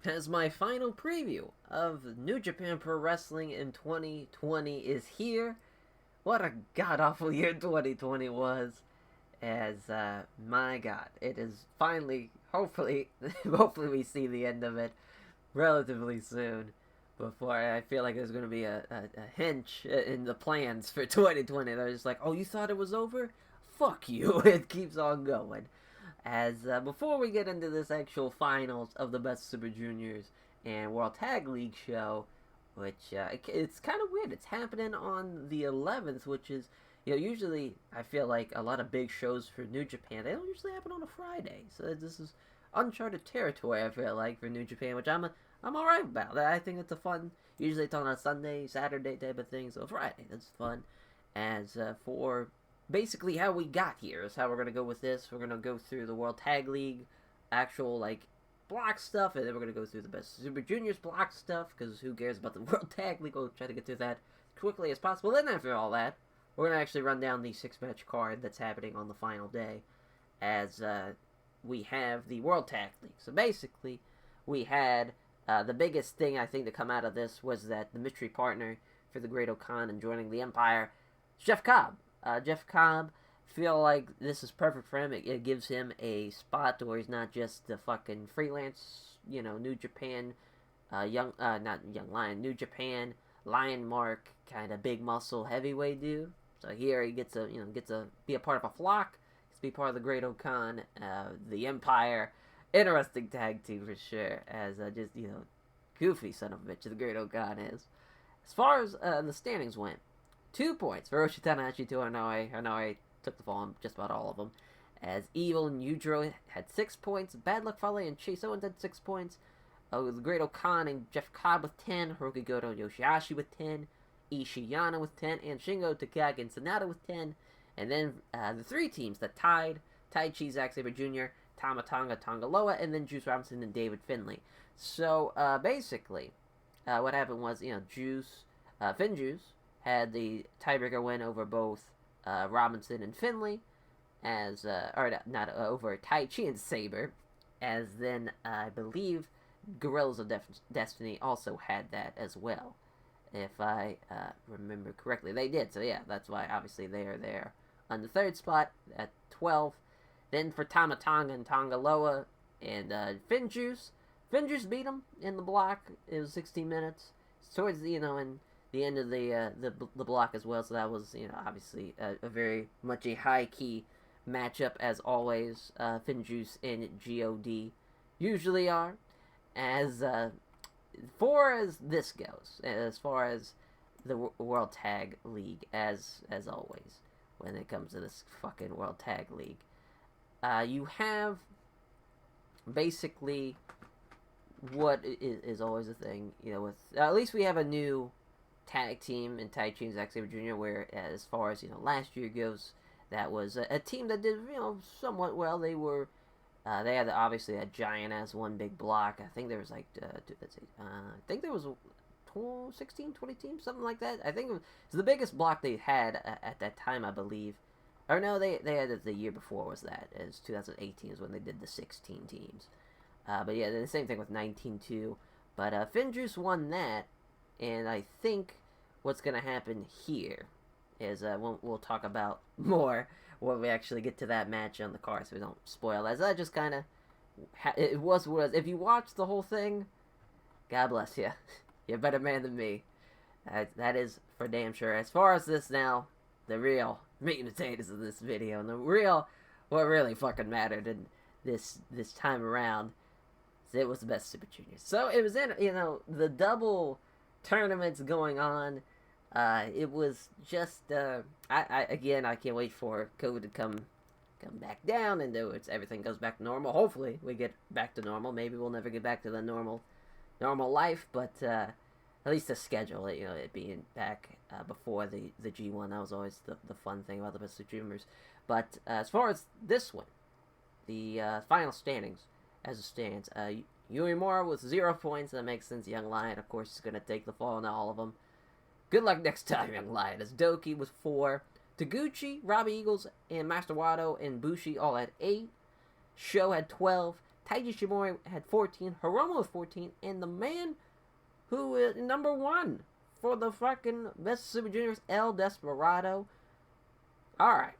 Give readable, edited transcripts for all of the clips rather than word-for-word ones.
as my final preview of New Japan Pro Wrestling in 2020 is here. What a god-awful year 2020 was. My god, it is finally, hopefully we see the end of it relatively soon. Before I feel like there's going to be a hinge in the plans for 2020. They're just like, oh, you thought it was over? Fuck you. It keeps on going. Before we get into this actual finals of the Best Super Juniors and World Tag League show, which it's kind of weird. It's happening on the 11th, which is, usually I feel like a lot of big shows for New Japan, they don't usually happen on a Friday. So this is uncharted territory, I feel like, for New Japan, which I'm alright about. I think it's a fun, usually it's on a Sunday, Saturday type of thing, so Friday, that's fun. For basically how we got here is how we're going to go with this. We're going to go through the World Tag League actual, block stuff, and then we're going to go through the Best Super Juniors block stuff, because who cares about the World Tag League? We'll try to get through that as quickly as possible. Then after all that, we're going to actually run down the 6-match card that's happening on the final day, as we have the World Tag League. So basically, we had the biggest thing I think to come out of this was that the mystery partner for the Great O'Khan and joining the Empire, Jeff Cobb. Jeff Cobb, feel like this is perfect for him. It gives him a spot where he's not just the fucking freelance, New Japan, not Young Lion, New Japan, Lion Mark, kind of big muscle heavyweight dude. So here he gets to be a part of a flock, gets to be part of the Great O'Khan, the Empire. Interesting tag team for sure, as goofy son of a bitch the Great O'Khan is. As far as the standings went, 2 points for Hiroshi Tanahashi to Hanoi. Hanoi took the fall on just about all of them. As Evil and Yujiro had 6 points. Bad Luck Fale and Chase Owens had 6 points. The Great O'Khan and Jeff Cobb with 10. Hiroki Goto and Yoshihashi with 10. Ishii Yano with 10. And Shingo Takagi and Sanada with 10. And then the 3 teams that tied. Taichi, Zack Sabre Jr., Tama Tonga, Tonga Loa, and then Juice Robinson and David Finlay. So basically, what happened was, Finn Juice had the tiebreaker win over both Robinson and Finlay, over Taichi and Sabre, as then I believe Guerrillas of Destiny also had that as well, if I remember correctly. They did, so yeah, that's why obviously they are there on the 3rd spot at 12. Then for Tama Tonga and Tonga Loa and Finn Juice beat him in the block. It was 16 minutes. Towards in the end of the block as well, so that was obviously a very much a high key matchup as always. Finn Juice and God usually are. As far as this goes, as far as the World Tag League, as always, when it comes to this fucking World Tag League, you have basically what is always a thing, with at least we have a new tag team in Taichi and Zack Sabre Jr., where as far as last year goes, that was a team that did somewhat well. They were they had obviously a giant ass one big block. I think there was I think there was 16, 20 teams, something like that. I think it was the biggest block they had at that time, I believe. Or no, they had it the year before was that. It was 2018 is when they did the 16 teams. But yeah, the same thing with 19 too. But Finn Juice won that. And I think what's going to happen here is we'll talk about more when we actually get to that match on the card, so we don't spoil that. That just kind of... it was what it was. If you watched the whole thing, God bless you. You're a better man than me. That is for damn sure. As far as this now, the real meat and potatoes of this video, and what really fucking mattered in this time around, it was the Best Super Juniors. So it was in, the double tournaments going on. It was just I can't wait for COVID to come back down and everything goes back to normal. Hopefully we get back to normal. Maybe we'll never get back to the normal life, but at least the schedule, it being back before the G1, that was always the fun thing about the Best of Juniors. But as far as this one, the final standings as it stands, Uemura with 0 points. That makes sense. Young Lion, of course, is going to take the fall on all of them. Good luck next time, Young Lion. As Doki with 4. Taguchi, Robbie Eagles, and Master Wado and Bushi all had 8. Sho had 12. Taiji Shimori had 14, Hiromu with 14, and the man who is number 1 for the fucking Best Super Juniors, El Desperado. Alright.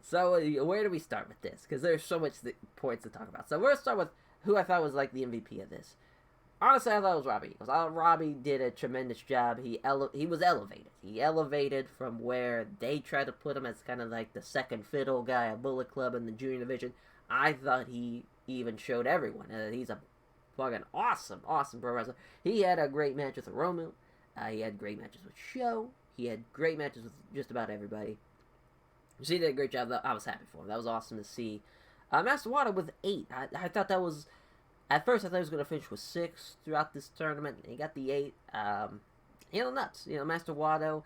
So, where do we start with this? Because there's so much points to talk about. So, we're going to start with who I thought was, like, the MVP of this. Honestly, I thought it was Robbie Eagles. Robbie did a tremendous job. He was elevated. He elevated from where they tried to put him as kind of like the second fiddle guy at Bullet Club in the junior division. I thought he even showed everyone he's a fucking awesome pro wrestler. He had a great match with Hiromu. He had great matches with Sho. He had great matches with just about everybody. So he did a great job. I was happy for him. That was awesome to see. Master Water with 8. I thought that was... At first, I thought he was going to finish with 6 throughout this tournament. He got the 8. Nuts. Master Wado,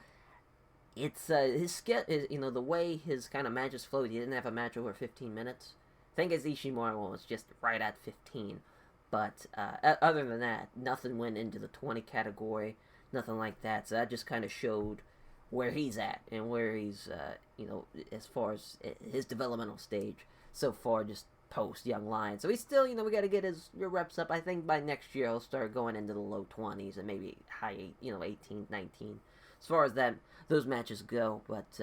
it's his the way his kind of matches flowed. He didn't have a match over 15 minutes. I think his Ishimori one was just right at 15. But other than that, nothing went into the 20 category. Nothing like that. So that just kind of showed where he's at and where he's, as far as his developmental stage so far, just post Young Lion. So he's still, we got to get his reps up. I think by next year he'll start going into the low 20s and maybe high 18, 19 as far as those matches go. But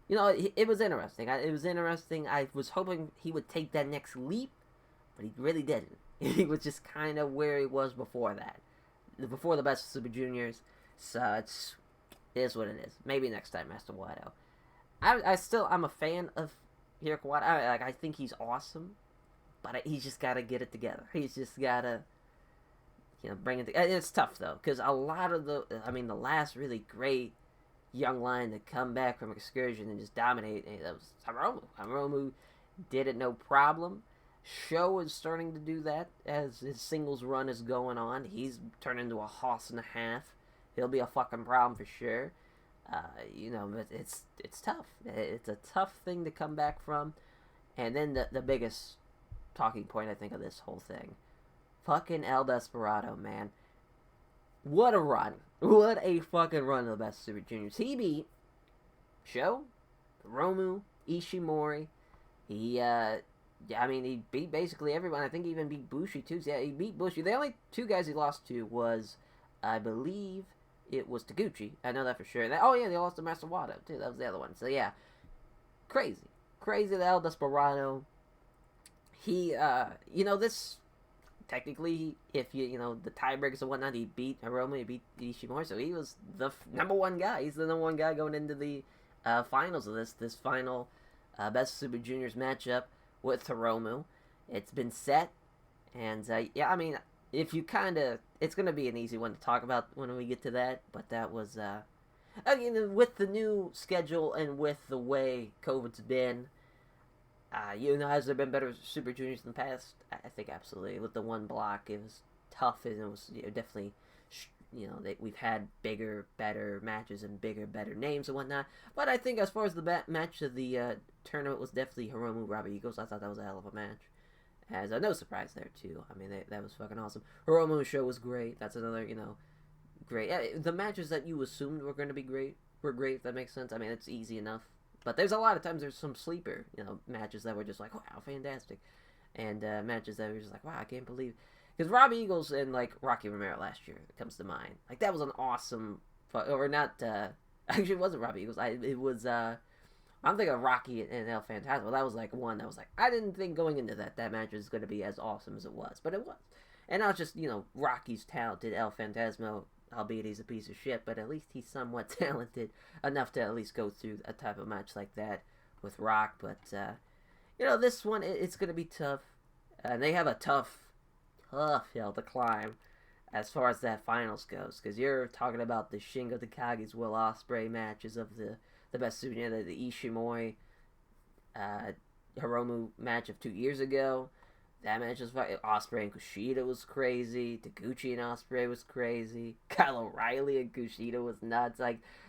it was interesting. I was hoping he would take that next leap, but he really didn't. He was just kind of where he was before that, before the Best of Super Juniors. So it is what it is. Maybe next time, Master Wado. I'm a fan of Hiroko Wada. I think he's awesome, but he's just got to get it together. He's just got to, bring it together. It's tough, though, because a lot of the last really great young lion to come back from Excursion and just dominate, that was Hiromu. Hiromu did it no problem. Sho is starting to do that as his singles run is going on. He's turned into a hoss and a half. He'll be a fucking problem for sure. But it's tough. It's a tough thing to come back from. And then the biggest talking point, I think, of this whole thing. Fucking El Desperado, man. What a run. What a fucking run of the Best Super Juniors. He beat Sho, Hiromu, Ishimori. He beat basically everyone. I think he even beat Bushi, too. So, yeah, he beat Bushi. The only 2 guys he lost to was, I believe... it was Taguchi. I know that for sure. They lost to Master Wado, too. That was the other one. So, yeah. Crazy. The El Desperado. He, this... Technically, if the tiebreakers and whatnot, he beat Hiromu, he beat Ishimori, so he was the number 1 guy. He's the number 1 guy going into the finals of this final Best Super Juniors matchup with Hiromu. It's been set, and, if you it's going to be an easy one to talk about when we get to that, but that was, with the new schedule and with the way COVID's been, has there been better Super Juniors in the past? I think absolutely. With the one block, it was tough, and it was definitely, we've had bigger, better matches and bigger, better names and whatnot, but I think as far as the match of the tournament was definitely Hiromu Robbie Eagles. I thought that was a hell of a match. As no surprise there, too. That was fucking awesome. Hiromu's show was great. That's another, great. The matches that you assumed were going to be great were great, if that makes sense. It's easy enough. But there's a lot of times there's some sleeper, matches that were just like, wow, fantastic. And matches that were just like, wow, I can't believe. Because Robbie Eagles and, Rocky Romero last year comes to mind. That was an awesome, or not, actually it wasn't Robbie Eagles. It was, I'm thinking of Rocky and El Phantasmo. That was one that was I didn't think going into that match was going to be as awesome as it was, but it was. And not just, Rocky's talented, El Phantasmo, albeit he's a piece of shit, but at least he's somewhat talented enough to at least go through a type of match like that with Rock. But, this one, it's going to be tough. And they have a tough hill to climb as far as that finals goes, because you're talking about the Shingo Takagi's Will Ospreay matches of the Best Super, the Ishimori Hiromu match of 2 years ago. That match was fun. Ospreay and Kushida was crazy. Taguchi and Ospreay was crazy. Kyle O'Reilly and Kushida was nuts.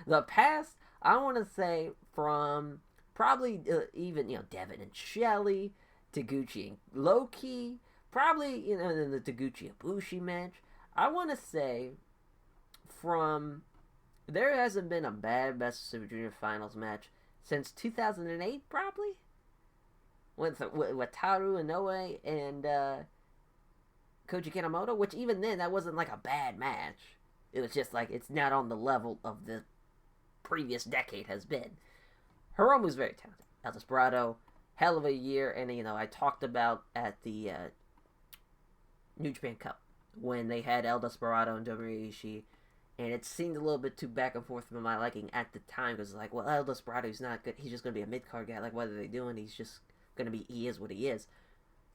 The past, I want to say, from probably even, Devin and Shelley, Taguchi and Loki, probably, the Taguchi Ibushi match. I want to say, there hasn't been a bad Best Super Junior Finals match since 2008, probably. with Wataru Inoue and Koji Kanemoto, which even then, that wasn't like a bad match. It was just like, it's not on the level of the previous decade has been. Hiromu's very talented. El Desperado, hell of a year, and I talked about at the New Japan Cup when they had El Desperado and Tomohiro Ishii, and it seemed a little bit too back and forth for my liking at the time, because like, well, El Desperado, he's not good. He's just going to be a mid-card guy. Like, what are they doing? He's just going to be, he is what he is.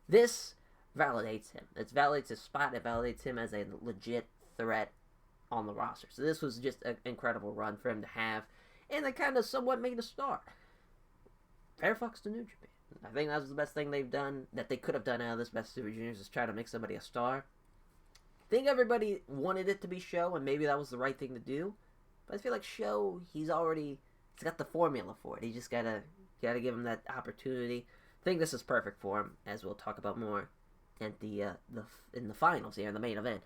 This validates him. It validates his spot. It validates him as a legit threat on the roster. So this was just an incredible run for him to have, and it kind of somewhat made a star. Fair fucks to New Japan. I think that was the best thing they've done, that they could have done out of this Best Super Juniors, is try to make somebody a star. I think everybody wanted it to be Sho, and maybe that was the right thing to do. But I feel like Sho, he's got the formula for it. He just gotta give him that opportunity. I think this is perfect for him, as we'll talk about more at in the finals here, in the main event.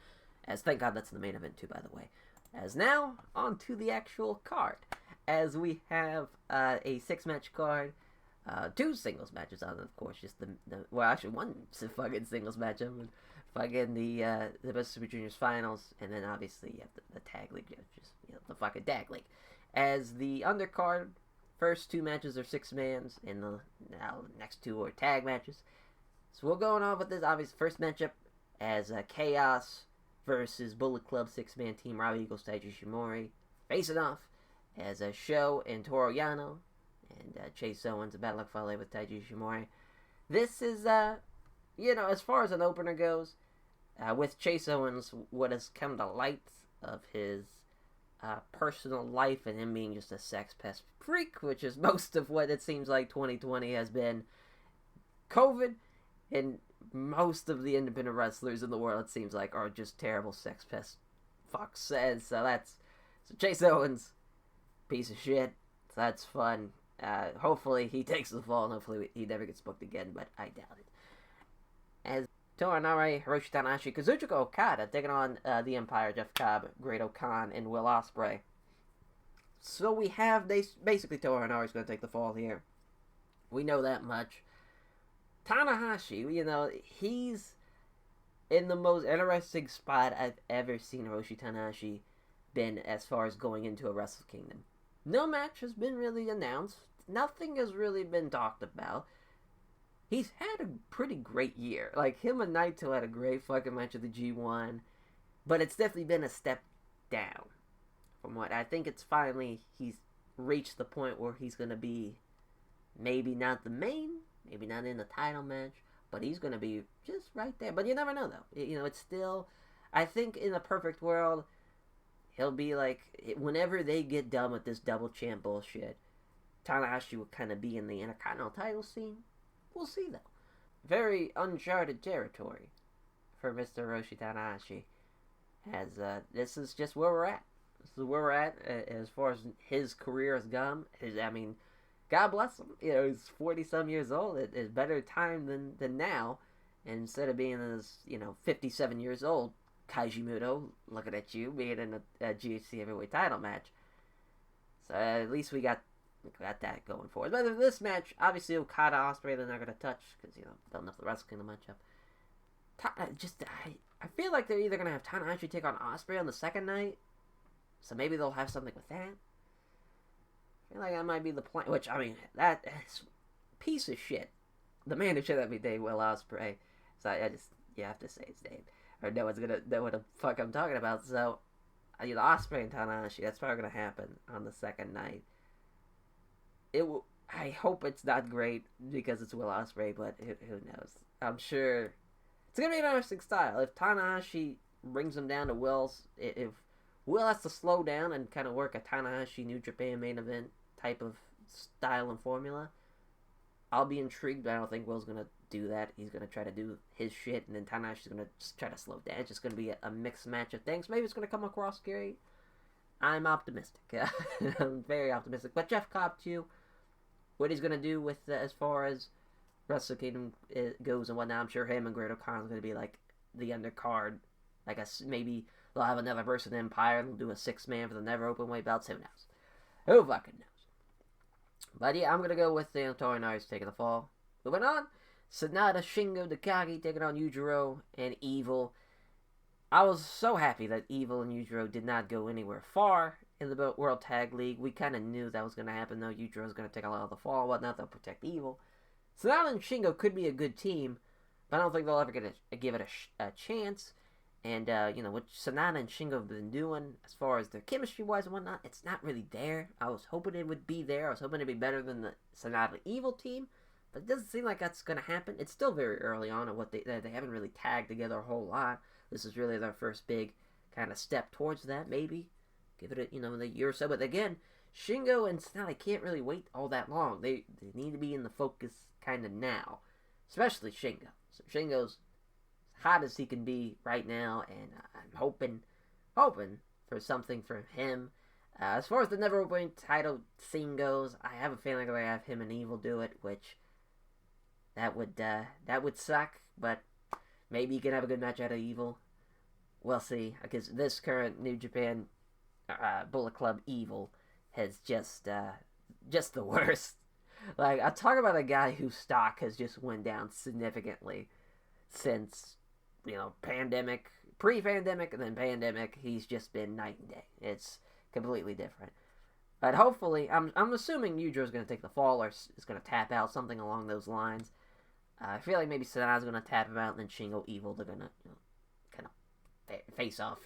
As thank God that's the main event too, by the way. As now, on to the actual card. As we have a 6-match card. 2 singles matches on it, of course. Just well, actually, one fucking singles match of fucking the Best Super Juniors finals, and then obviously you have the tag league, just the fucking tag league. As the undercard, first 2 matches are 6-mans, and the next 2 are tag matches. So we're going on with this obvious first matchup as Chaos versus Bullet Club 6-man team Robbie Eagles, Taiji Ishimori facing off as Sho and Toru Yano and Chase Owens, a Bad Luck Fale with Taiji Ishimori. This is, as far as an opener goes, with Chase Owens, what is kind of the light of his personal life and him being just a sex pest freak, which is most of what it seems like 2020 has been. COVID, and most of the independent wrestlers in the world, it seems like, are just terrible sex pest fucks. And so Chase Owens, piece of shit. So that's fun. Hopefully he takes the fall, and hopefully he never gets booked again, but I doubt it. As Toru Yano, Hiroshi Tanahashi, Kazuchika Okada taking on the Empire, Jeff Cobb, Great-O-Khan, and Will Ospreay. So we have, basically Toru Yano is going to take the fall here. We know that much. Tanahashi, he's in the most interesting spot I've ever seen Hiroshi Tanahashi been as far as going into a Wrestle Kingdom. No match has been really announced. Nothing has really been talked about. He's had a pretty great year. Like, him and Naito had a great fucking match at the G1. But it's definitely been a step down from what I think it's finally, he's reached the point where he's going to be maybe not the main, maybe not in the title match, but he's going to be just right there. But you never know, though. It's still, I think in a perfect world, he'll be like, whenever they get done with this double champ bullshit, Tanahashi will kind of be in the Intercontinental title scene. We'll see, though. Very uncharted territory for Mr. Hiroshi Tanahashi. As this is just where we're at. This is where we're at as far as his career has gone. God bless him. He's 40-some years old. It's better time than now. And instead of being as, 57 years old, Kaiji Muto, looking at you, being in a GHC heavyweight title match. So at least we got that going for us. But this match, obviously Okada, Ospreay, they're not going to touch, because, don't know if the Wrestle Kingdom matchup. I feel like they're either going to have Tanahashi take on Ospreay on the second night, so maybe they'll have something with that. I feel like that might be the plan, which, that is piece of shit. The man who should have been Dave Will Ospreay. So you have to say his name, or no one's gonna know what the fuck I'm talking about. So, Ospreay and Tanahashi, that's probably gonna happen on the second night. I hope it's not great because it's Will Ospreay, but who knows? I'm sure it's gonna be an interesting style. If Tanahashi brings him down to Will's, if Will has to slow down and kind of work a Tanahashi New Japan main event type of style and formula, I'll be intrigued, but I don't think Will's gonna do that. He's gonna try to do his shit, and then Tanahashi's gonna just try to slow down. It's just gonna be a mixed match of things. Maybe it's gonna come across scary. I'm optimistic. I'm very optimistic. But Jeff Cobb too, what he's gonna do with as far as Wrestle Kingdom goes and whatnot, I'm sure him and Great-O-Khan is gonna be like the undercard. Like maybe they'll have another versus the Empire and they'll do a 6-man for the never open weight belts. Who knows? Who fucking knows? But yeah, I'm gonna go with Toru Yano taking the fall. Moving on, Sonata, Shingo, Takagi taking on Yujiro and Evil. I was so happy that Evil and Yujiro did not go anywhere far in the World Tag League. We kind of knew that was going to happen, though. Yujiro was going to take a lot of the fall and whatnot. They'll protect Evil. Sonata and Shingo could be a good team, but I don't think they'll ever give it a chance. And, what Sonata and Shingo have been doing as far as their chemistry-wise and whatnot, it's not really there. I was hoping it would be there. I was hoping it'd be better than the Sonata Evil team, but it doesn't seem like that's going to happen. It's still very early on, and they haven't really tagged together a whole lot. This is really their first big kind of step towards that, maybe. Give it a year or so. But again, Shingo and Sonata can't really wait all that long. They need to be in the focus kind of now, especially Shingo. So Shingo's hot as he can be right now, and I'm hoping for something from him. As far as the Never Open title scene goes, I have a feeling I have him and Evil do it, which that would suck, but maybe you can have a good match out of Evil. We'll see, because this current New Japan Bullet Club Evil has just the worst. Like, I talk about a guy whose stock has just went down significantly since, pandemic, pre-pandemic, and then pandemic. He's just been night and day. It's completely different. But hopefully, I'm assuming Yujiro's going to take the fall or is going to tap out, something along those lines. I feel like maybe Sonata's going to tap him out, and then Shingo Evil, they're going to kind of face off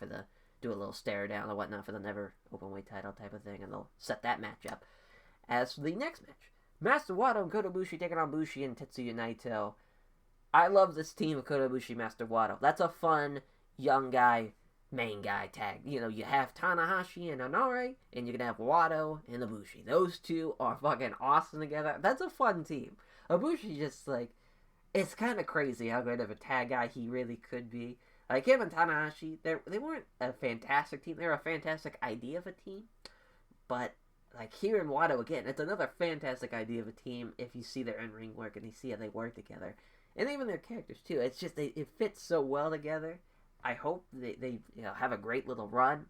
do a little stare down or whatnot for the Never Openweight title type of thing, and they'll set that match up. As for the next match, Master Wato and Kota Ibushi taking on Bushi and Tetsuya Naito. I love this team of Kota Ibushi, Master Wato. That's a fun, young guy, main guy tag. You have Tanahashi and Honore, and you can have Wato and Ibushi. Those two are fucking awesome together. That's a fun team. Ibushi just, it's kind of crazy how good of a tag guy he really could be. Like, him and Tanahashi, they weren't a fantastic team. They were a fantastic idea of a team. But, here in Wato, again, it's another fantastic idea of a team if you see their in-ring work and you see how they work together. And even their characters, too. It's just, it fits so well together. I hope they have a great little run.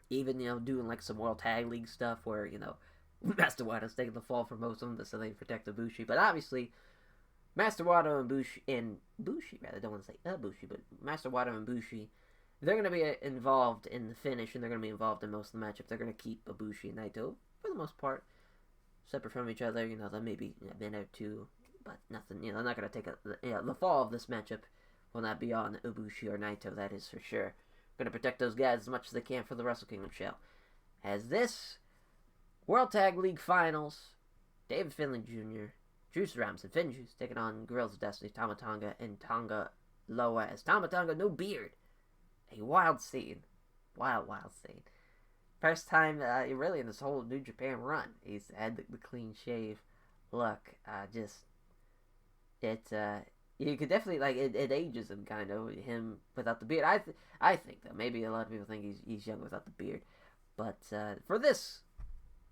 Even, doing, some World Tag League stuff where, Master Wato's taking the fall for most of them so they protect Ibushi. But obviously, Master Wato and Bushi, I don't want to say Bushi, but Master Wato and Bushi, they're going to be involved in the finish, and they're going to be involved in most of the matchups. They're going to keep Ibushi and Naito, for the most part, separate from each other. There may be a minute or two, but nothing, they're not going to take the fall of this matchup will not be on Ibushi or Naito, that is for sure. Going to protect those guys as much as they can for the Wrestle Kingdom show. As this World Tag League Finals, David Finlay Jr., Juice Robinson, Finn Juice, taking on Guerrillas of Destiny, Tama Tonga, and Tonga Loa. As Tama Tonga, no beard. A wild scene. Wild scene. First time, really, in this whole New Japan run, he's had the clean shave look. You could definitely, it ages him, kind of, him without the beard. I think, though, maybe a lot of people think he's young without the beard. But, for this,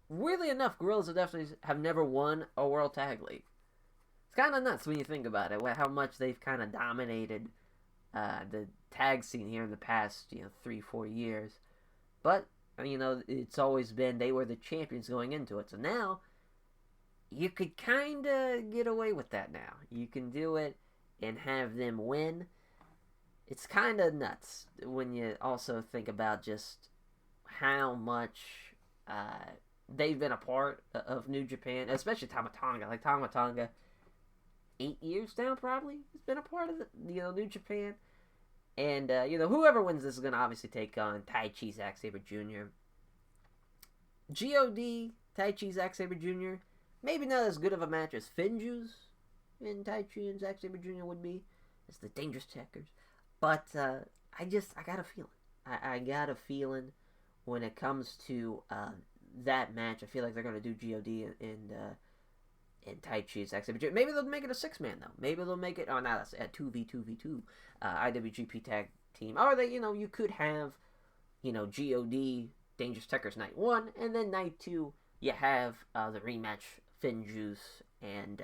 weirdly enough, Guerrillas of Destiny have never won a World Tag League. It's kind of nuts when you think about it, how much they've kind of dominated the tag scene here in the past, 3-4 years. But, it's always been they were the champions going into it. So now, you could kind of get away with that now. You can do it and have them win. It's kind of nuts when you also think about just how much they've been a part of New Japan, especially Tama Tonga. Tama Tonga, 8 years now probably has been a part of the New Japan. And whoever wins this is going to obviously take on Taichi Zack Sabre Jr. God, Taichi Zack Sabre Jr. Maybe not as good of a match as Finju's and Taichi and Zack Sabre Jr. would be. It's the Dangerous Checkers. But I got a feeling. I got a feeling when it comes to that match. I feel like they're going to do God and Taichi Zack Sabre Jr. Maybe they'll make it a 6-man, though. Maybe they'll make it, that's a 2v2v2 IWGP tag team. Or they, you could have, God, Dangerous Checkers night 1, and then night 2, you have the rematch, Finjuice and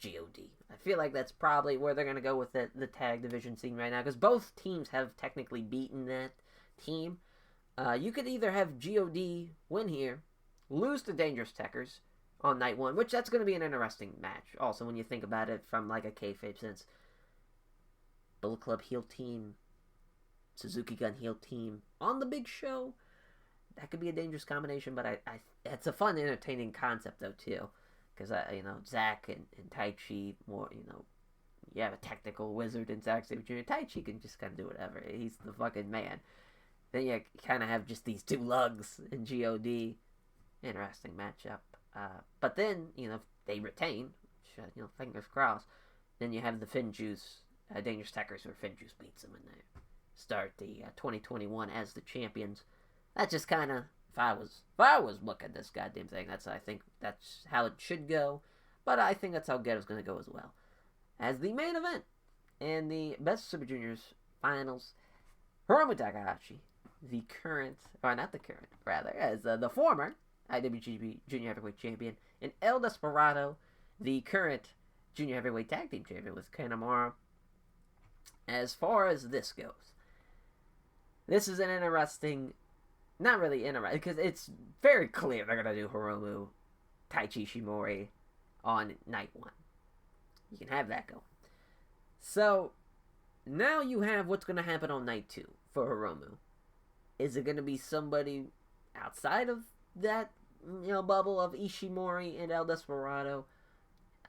God. I feel like that's probably where they're going to go with the tag division scene right now, because both teams have technically beaten that team. You could either have God win here, lose to Dangerous Checkers, on night one, which that's going to be an interesting match. Also, when you think about it from like a kayfabe sense, Bullet Club heel team, Suzuki Gun heel team on the big show, that could be a dangerous combination. But it's a fun, entertaining concept though too, because Zack and Taichi more you have a technical wizard in Zack Sabre Jr. Taichi can just kind of do whatever. He's the fucking man. Then you kind of have just these two lugs in God. Interesting matchup. But then, if they retain, which, fingers crossed, then you have the Finjuice, Dangerous Tekkers, where Finjuice beats them and they start the 2021 as the champions. That's just kind of, if I was booking this goddamn thing, I think that's how it should go. But I think that's how Ghetto's going to go as well. As the main event in the Best Super Juniors finals, Hiromu Takahashi, the current, or not the current, rather, as the former IWGP Junior Heavyweight Champion, and El Desperado, the current Junior Heavyweight Tag Team Champion with Kanemaru. As far as this goes, this is an interesting, not really interesting, because it's very clear they're going to do Hiromu Taichi Ishimori on night one. You can have that going. So, now you have what's going to happen on night two for Hiromu. Is it going to be somebody outside of that, bubble of Ishimori and El Desperado?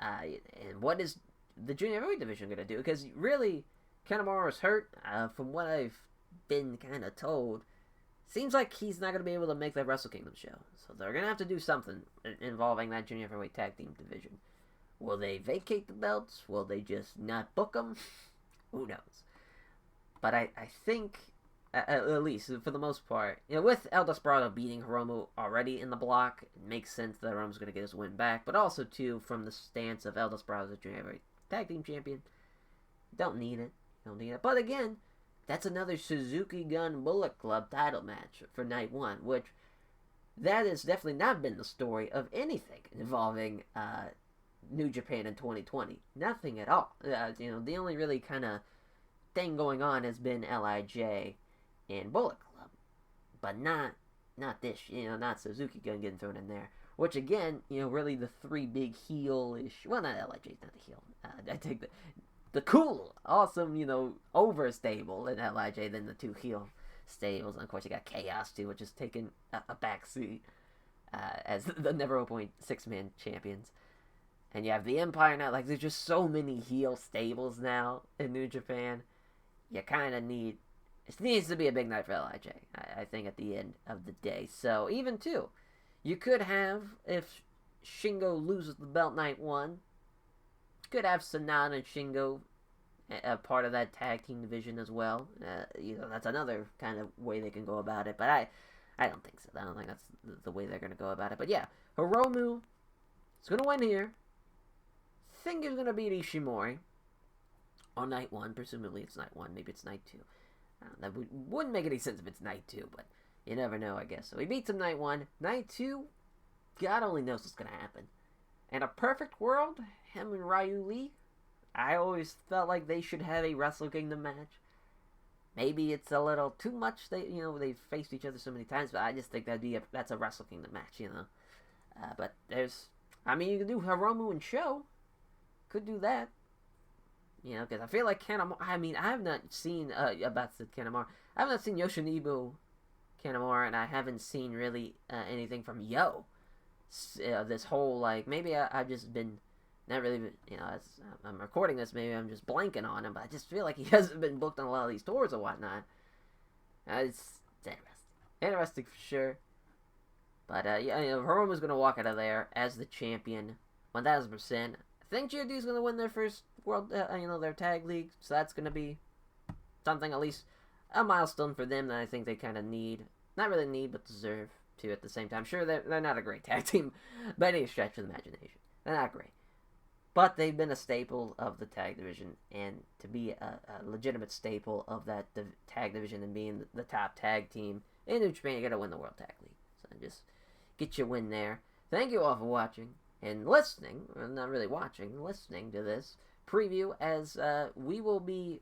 And what is the Junior Heavyweight division going to do? Because really, Kanemaru is hurt. From what I've been kind of told, seems like he's not going to be able to make that Wrestle Kingdom show. So they're going to have to do something involving that Junior Heavyweight Tag Team division. Will they vacate the belts? Will they just not book them? Who knows? But I think, at least for the most part, with El Desperado beating Hiromu already in the block, it makes sense that Hiromu's going to get his win back. But also, too, from the stance of El Desperado as a Junior Heavyweight Tag Team Champion, don't need it. But again, that's another Suzuki Gun Bullet Club title match for night one, which that has definitely not been the story of anything involving New Japan in 2020. Nothing at all. The only really kind of thing going on has been LIJ and Bullet Club, but not this. Not Suzuki Gun getting thrown in there. Which again, really the three big heel-ish. Well, not LIJ's not a heel. I take the cool, awesome, over stable in LIJ than the two heel stables. And of course, you got Chaos too, which is taking a back seat as the never appoint 6-man champions. And you have the Empire now. Like, there's just so many heel stables now in New Japan. You kind of need... It needs to be a big night for LIJ, I think, at the end of the day. So, even, too, you could have, if Shingo loses the belt night one, you could have Sanada and Shingo a part of that tag team division as well. That's another kind of way they can go about it. But I don't think so. I don't think that's the way they're going to go about it. But, yeah, Hiromu is going to win here. Think he's going to beat Ishimori on night one. Presumably it's night one. Maybe it's night two. That wouldn't make any sense if it's night two, but you never know, I guess. So he beats him night one. Night two, God only knows what's going to happen. In a perfect world, him and Ryu Lee, I always felt like they should have a Wrestle Kingdom match. Maybe it's a little too much. They've faced each other so many times, but I just think that's a Wrestle Kingdom match, But you can do Hiromu and Sho. Could do that. Because I feel like Kanemaru... I have not seen... Kanemaru. I have not seen Yoshinobu Kanemaru, and I haven't seen really anything from Yo. This whole, maybe I've just been... Not really, as I'm recording this, maybe I'm just blanking on him, but I just feel like he hasn't been booked on a lot of these tours or whatnot. It's interesting. Interesting for sure. But, Hiromu's going to walk out of there as the champion, 1,000%. I think GOD is going to win their first world, their tag league, so that's going to be something, at least a milestone for them that I think they kind of need. Not really need, but deserve to at the same time. Sure, they're not a great tag team by any stretch of the imagination. They're not great. But they've been a staple of the tag division, and to be a legitimate staple of that tag division and being the top tag team in New Japan, you got to win the World Tag League. So just get your win there. Thank you all for watching and listening, or not really watching, listening to this preview, as we will be,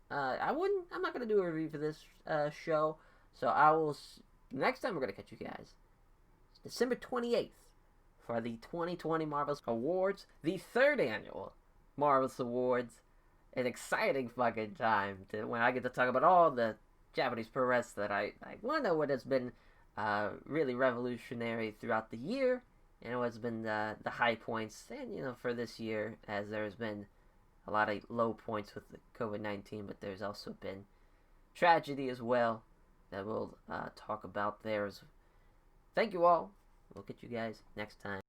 I'm not going to do a review for this show, so next time we're going to catch you guys, December 28th, for the 2020 Marvelous Awards, the third annual Marvelous Awards. An exciting fucking time when I get to talk about all the Japanese pro wrestling that I wonder what has been really revolutionary throughout the year, and what's been the high points, and for this year, as there's been a lot of low points with the COVID-19, but there's also been tragedy as well that we'll talk about there. Thank you all. We'll get you guys next time.